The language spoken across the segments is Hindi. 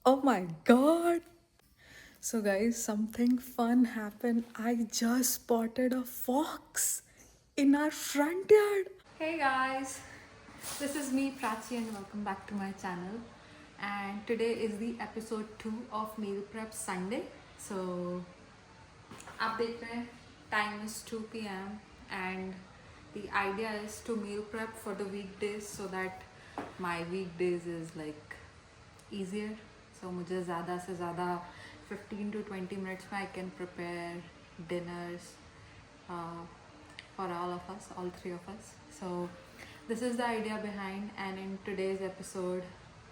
Oh my god! So, guys, something fun happened. I just spotted a fox in our front yard. Hey guys, this is me Prachi and welcome back to my channel. And today is the episode 2 of Meal Prep Sunday. So आप देख रहे हैं time is 2 p.m. and the idea is to meal prep for the weekdays so that my weekdays is like easier. So मुझे ज़्यादा से ज़्यादा 15 to 20 minutes में I can prepare dinners uh, for all of us, all three of us. So this is the idea behind, and in today's episode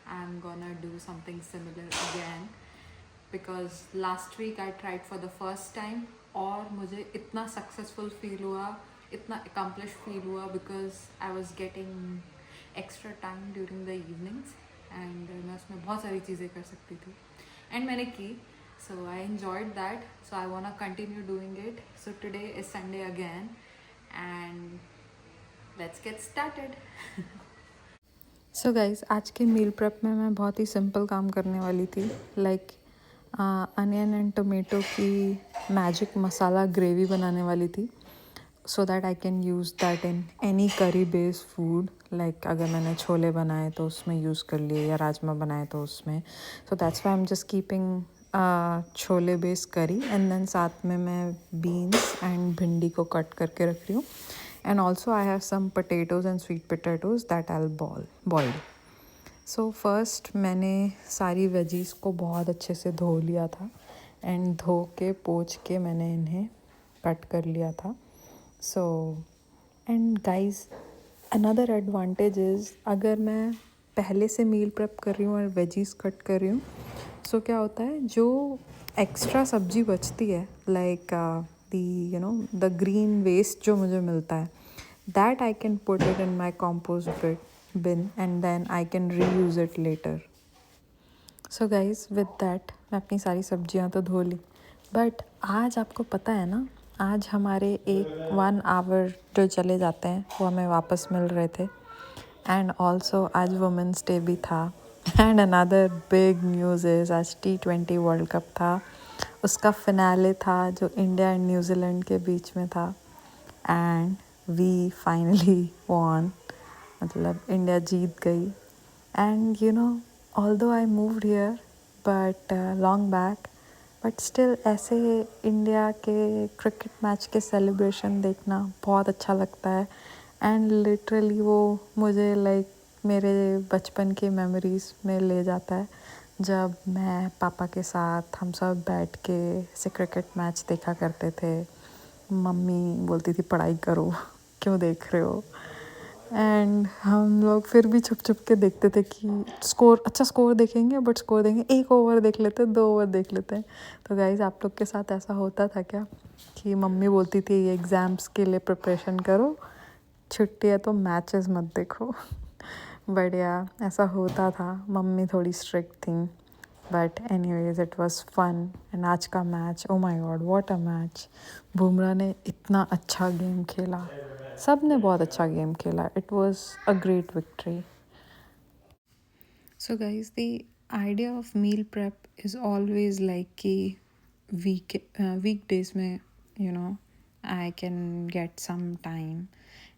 I'm gonna do something similar again because last week I tried for the first time और मुझे इतना successful feel हुआ, इतना accomplished feel हुआ because I was getting extra time during the evenings and मैं उसमें बहुत सारी चीज़ें कर सकती थी and मैंने की. So I enjoyed that, so I wanna continue doing it. So today is Sunday again and let's get started. So guys, आज के मील प्रेप में मैं बहुत ही सिंपल काम करने वाली थी. लाइक अनियन एंड टोमेटो की मैजिक मसाला ग्रेवी बनाने वाली थी सो that I can use that in any करी बेस्ड फूड. लाइक अगर मैंने छोले बनाए तो उसमें यूज़ कर लिए या राजमा बनाए तो उसमें. So that's why I am just keeping chole based करी एंड देन साथ में मैं बीन्स एंड भिंडी को कट करके रख रही हूँ. And also I have some potatoes and sweet potatoes that I'll boil. So first मैंने सारी वेजीज़ को बहुत अच्छे से धो लिया था एंड धो के पोंछ के मैंने इन्हें कट कर लिया था. So and guys, another advantage is अगर मैं पहले से मील प्रेप कर रही हूँ और वेजीज़ कट कर रही हूँ सो क्या होता है, जो एक्स्ट्रा सब्जी बचती है लाइक द ग्रीन वेस्ट जो मुझे मिलता है that I can put it in my compost bin and then I can reuse it later. So guys, with that मैं अपनी सारी सब्जियां तो धो ली, बट आज आपको पता है ना, आज हमारे एक 1 आवर जो चले जाते हैं वो हमें वापस मिल रहे थे. एंड ऑल्सो आज वुमेंस डे भी था. And another big news is आज T20 वर्ल्ड कप था. उसका फिनाले था जो इंडिया एंड न्यूजीलैंड के बीच में था एंड वी फाइनली वॉन. मतलब इंडिया जीत गई. And you know, although I moved here but long back, but still ऐसे इंडिया के क्रिकेट मैच के सेलिब्रेशन देखना बहुत अच्छा लगता है. एंड लिटरली वो मुझे लाइक मेरे बचपन की मेमोरीज़ में ले जाता है जब मैं पापा के साथ हम सब बैठ के ऐसे क्रिकेट मैच देखा करते थे. मम्मी बोलती थी पढ़ाई करो, क्यों देख रहे हो. एंड हम लोग फिर भी छुप छुप के देखते थे कि स्कोर देखेंगे, बट स्कोर देखेंगे 1 ओवर देख लेते हैं, 2 ओवर देख लेते हैं. तो गाइज, आप लोग के साथ ऐसा होता था क्या कि मम्मी बोलती थी एग्ज़ाम्स के लिए प्रिपरेशन करो, छुट्टी है तो मैचेस मत देखो. बढ़िया, ऐसा होता था. मम्मी थोड़ी स्ट्रिक्ट थी, but anyways it was fun. And आज का match, oh my god, what a match. Bumrah ने इतना अच्छा गेम खेला, सब ने बहुत अच्छा गेम खेला. It was a great victory. So guys, the idea of meal prep is always like कि वीकडेज में I can get some time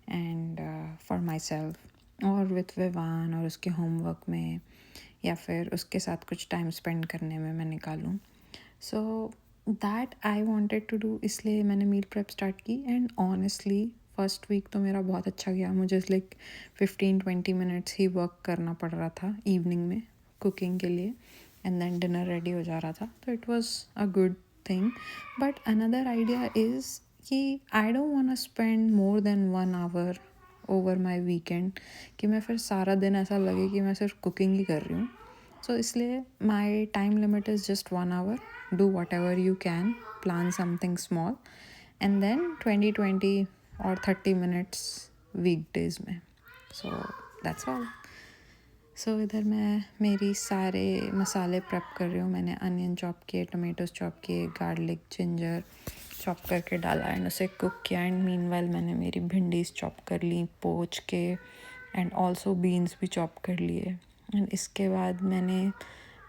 and for myself और विथ विवान और उसके होमवर्क में या फिर उसके साथ कुछ टाइम स्पेंड करने में मैं निकालूं. So that I wanted to do, इसलिए मैंने मील प्रेप स्टार्ट की. एंड ऑनेस्टली फर्स्ट वीक तो मेरा बहुत अच्छा गया. मुझे लाइक 15-20 मिनट्स ही वर्क करना पड़ रहा था इवनिंग में कुकिंग के लिए एंड देन डिनर रेडी हो जा रहा था. तो it was a good thing. But another idea is कि I don't want to spend more than 1 hour over my weekend, कि मैं फिर सारा दिन ऐसा लगे कि मैं सिर्फ कुकिंग ही कर रही हूँ. सो इसलिए my time limit is just 1 hour. Do whatever you can, plan something small and then 20 और 30 मिनट्स वीकडेज में. So that's all. सो इधर मैं मेरी सारे मसाले प्रेप कर रही हूँ. मैंने अनियन चॉप किए, टोमेटोज चॉप किए, गार्लिक जिंजर चॉप करके डाला एंड उसे कुक किया. एंड मीनवाइल मैंने मेरी भिंडीज चॉप कर ली पोंछ के एंड ऑल्सो बीन्स भी चॉप कर लिए. एंड इसके बाद मैंने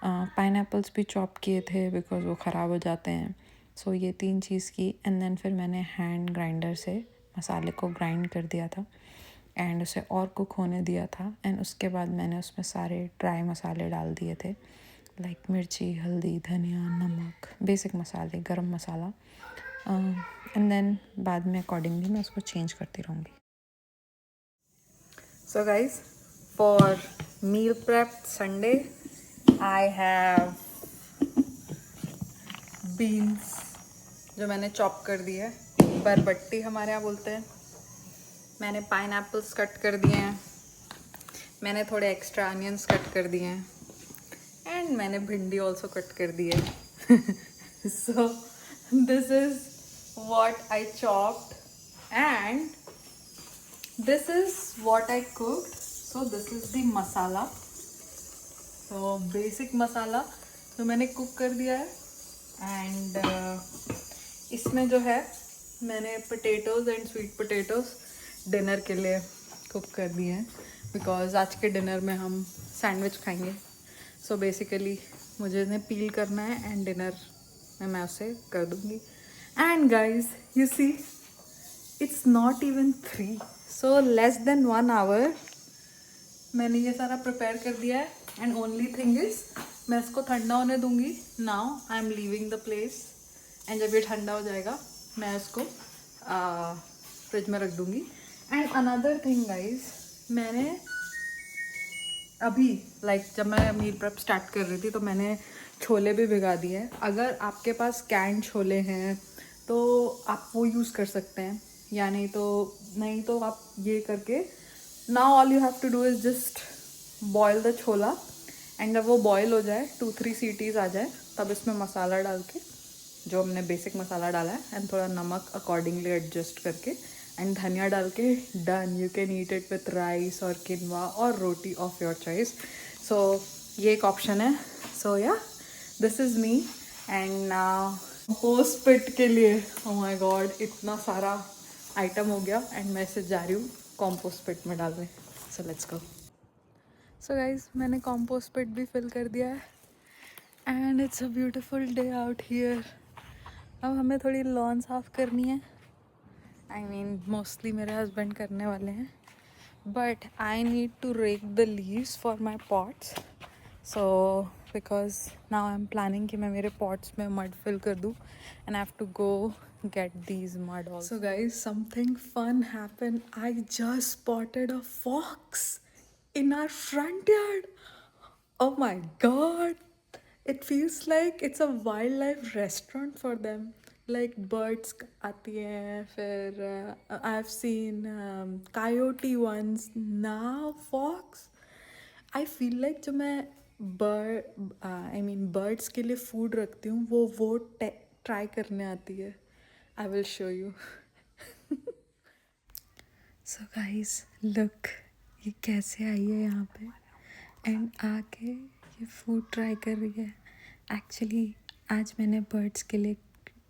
पाइनएप्पल्स भी चॉप किए थे बिकॉज वो ख़राब हो जाते हैं. सो ये 3 चीज़ की एंड देन फिर मैंने हैंड ग्राइंडर से मसाले को ग्राइंड कर दिया था एंड उसे और कुक होने दिया था. एंड उसके बाद मैंने उसमें सारे ड्राई मसाले डाल दिए थे, लाइक मिर्ची, हल्दी, धनिया, नमक, बेसिक मसाले, गरम मसाला. एंड देन बाद में अकॉर्डिंगली मैं उसको चेंज करती रहूँगी. So guys, for meal prep Sunday, I have beans जो मैंने चॉप कर दी है, बरबट्टी हमारे यहाँ बोलते हैं. मैंने पाइनएप्पल्स कट कर दिए हैं, मैंने थोड़े एक्स्ट्रा अनियंस कट कर दिए हैं एंड मैंने भिंडी ऑल्सो कट कर दी है. So this is what I chopped and this is what I cooked. So this is the masala. So basic मसाला जो मैंने कुक कर दिया है एंड इसमें जो है मैंने potatoes and sweet potatoes dinner के लिए कुक कर दिए हैं बिकॉज आज के डिनर में हम सैंडविच खाएंगे. सो बेसिकली मुझे इन्हें पील करना है एंड डिनर में मैं उसे कर दूँगी. And guys you see it's not even 3, so less than 1 hour मैंने ये सारा प्रिपेयर कर दिया है एंड ओनली थिंग इज़ मैं इसको ठंडा होने दूँगी. Now I am leaving the place and जब ये ठंडा हो जाएगा मैं इसको फ्रिज में रख दूँगी. एंड अनदर थिंग गाइज, मैंने अभी जब मैं मील प्रेप स्टार्ट कर रही थी तो मैंने छोले भी भिगा दिए हैं. अगर आपके पास कैन छोले हैं तो आप वो यूज़ कर सकते हैं, या नहीं तो आप ये करके now all you have to do is just boil the chhola and जब वो बॉयल हो जाए 2-3 सीटीज़ आ जाए तब इसमें मसाला डाल के जो हमने बेसिक मसाला डाला है एंड थोड़ा नमक अकॉर्डिंगली एडजस्ट करके एंड धनिया डाल के done. You can eat it with rice और किनवा और roti of your choice. So ये एक ऑप्शन है. सो या this is me and post pit के लिए ओ माय गॉड इतना सारा आइटम हो गया एंड मैं इसे जा रही हूँ कॉम्पोस्ट पिट में डालने. So let's go. So guys मैंने कॉम्पोस्ट पिट भी फिल कर दिया है and it's a beautiful day out here. अब हमें थोड़ी लॉन साफ़ करनी है. आई मीन मोस्टली मेरे हस्बैंड करने वाले हैं but I need to rake the leaves for my pots. So because now I am planning कि मैं मेरे पॉट्स में मड फिल कर दूँ and I have to go get these mud also. So guys, something fun happened. I just spotted a fox in our front yard. Oh my god, it feels like it's a wildlife restaurant for them. Like birds आती हैं, फिर I've seen coyote once, now fox. I feel like जो मैं birds के लिए food रखती हूँ वो ट्राई करने आती है. I will show you. So guys, look, ये कैसे आई है यहाँ पे एंड आके ये फूड ट्राई कर रही है. एक्चुअली आज मैंने बर्ड्स के लिए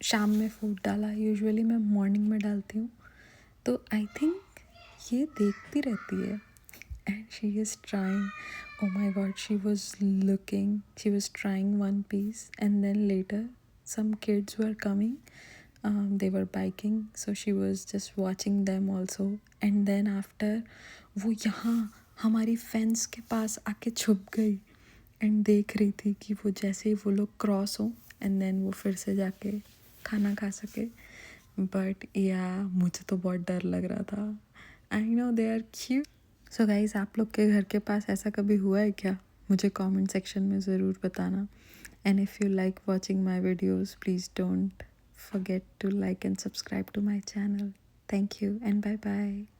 शाम में फूड डाला. यूजुअली मैं मॉर्निंग में डालती हूँ, तो आई थिंक ये देखती रहती है and she is trying. Oh my god, she was trying one piece and then later some kids were coming. They were biking, so she was just watching them also. And then after वो यहाँ हमारी फेंस के पास आके छुप गई एंड देख रही थी कि वो जैसे ही वो लोग क्रॉस हो एंड देन वो फिर से जाके खाना खा सके. बट या मुझे तो बहुत डर लग रहा था. I know they are cute. So guys, आप लोग के घर के पास ऐसा कभी हुआ है क्या? मुझे कमेंट सेक्शन में ज़रूर बताना. And if you like watching my videos, please don't forget to like and subscribe to my channel. Thank you and bye bye.